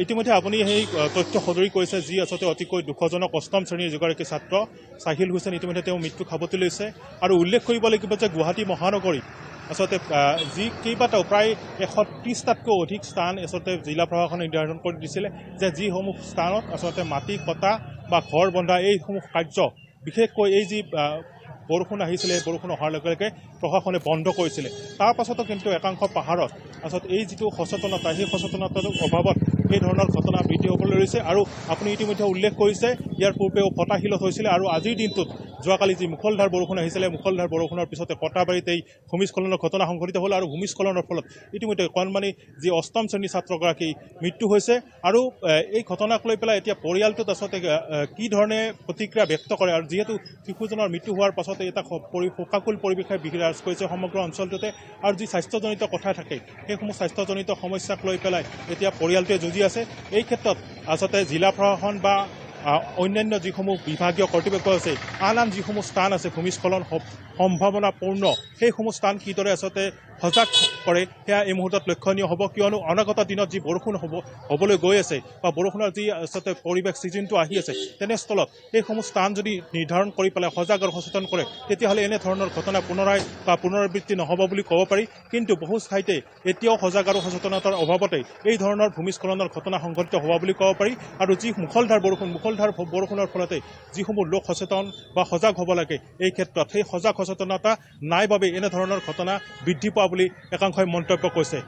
ইতিমধ্যে আপুনি সেই তথ্য সদৰি কৰিছে যি আচলতে অতিকৈ দুখজনক অষ্টম শ্ৰেণীৰ যিগৰাকী ছাত্ৰ চাহিল হুছেইন ইতিমধ্যে তেওঁ মৃত্যু খাবতি লৈছে আৰু উল্লেখ কৰিব লাগিব যে গুৱাহাটী মহানগৰীত আচলতে যি কেইবাটাও প্ৰায় 130টাতকৈ অধিক স্থান আচলতে জিলা প্ৰশাসনে নিৰ্ধাৰণ কৰি দিছিলে যে যিসমূহ স্থানত আচলতে মাটি কটা বা ঘৰ বন্ধা এইসমূহ কাৰ্য বিশেষকৈ এই যি বৰষুণ আহিছিলে বৰষুণ অহাৰ লগে লগে প্ৰশাসনে বন্ধ কৰিছিলে তাৰ পাছতো কিন্তু একাংশ পাহাৰত আচলতে এই যিটো সচেতনতা সেই সচেতনতাৰ অভাৱত এই ধৰণৰ ঘটনা বৃদ্ধি হ'বলৈ লৈছে আৰু আপুনি ইতিমধ্যে উল্লেখ কৰিছে ইয়াৰ পূৰ্বেও ফটাশিলত হৈছিলে আৰু আজিৰ দিনটোত যোৱাকালি যি মুখলধাৰ বৰষুণ আহিছিলে মুখলধাৰ বৰষুণৰ পিছতে কটাবাৰীত এই ভূমিস্খলনৰ ঘটনা সংঘটিত হ'ল আৰু ভূমিস্খলনৰ ফলত ইতিমধ্যে কণমানি যি অষ্টম শ্ৰেণীৰ ছাত্ৰগৰাকী মৃত্যু হৈছে আৰু এই ঘটনাক লৈ পেলাই এতিয়া পৰিয়ালটোত আচলতে কি ধৰণে প্ৰতিক্ৰিয়া ব্যক্ত কৰে আৰু যিহেতু শিশুজনৰ মৃত্যু হোৱাৰ পাছতে এটা শোকাকুল পৰিৱেশে বিৰাজ কৰিছে সমগ্ৰ অঞ্চলটোতে আৰু যি স্বাস্থ্যজনিত কথা থাকে সেইসমূহ স্বাস্থ্যজনিত সমস্যাক লৈ পেলাই এতিয়া পৰিয়ালটোৱে যুঁজি আছে এই ক্ষেত্ৰত আচলতে জিলা প্ৰশাসন বা অন্যান্য যিসমূহ বিভাগীয় কৰ্তৃপক্ষ আছে আন যিসমূহ স্থান আছে ভূমিস্খলন সম্ভাৱনাপূৰ্ণ সেইসমূহ স্থান কিদৰে আচলতে সজাগ কৰে সেয়া এই মুহূৰ্তত লক্ষণীয় হ'ব কিয়নো অনাগত দিনত যি বৰষুণ হ'বলৈ গৈ আছে বা বৰষুণৰ যি আচলতে পৰিৱেশ ছিজনটো আহি আছে তেনেস্থলত সেইসমূহ স্থান যদি নিৰ্ধাৰণ কৰি পেলাই সজাগ আৰু সচেতন কৰে তেতিয়াহ'লে এনেধৰণৰ ঘটনা পুনৰাবৃত্তি নহ'ব বুলি ক'ব পাৰি কিন্তু বহু ঠাইতে এতিয়াও সজাগ আৰু সচেতনতাৰ অভাৱতে এই ধৰণৰ ভূমিস্খলনৰ ঘটনা সংঘটিত হোৱা বুলি ক'ব পাৰি আৰু যি মুখলধাৰ বৰষুণৰ ফলতে যিসমূহ লোক সচেতন বা সজাগ হ'ব লাগে এই ক্ষেত্ৰত সেই সজাগ সচেতনতা নাই বাবে এনেধৰণৰ ঘটনা বৃদ্ধি পোৱা বুলি একাংশই মন্তব্য কৰিছে।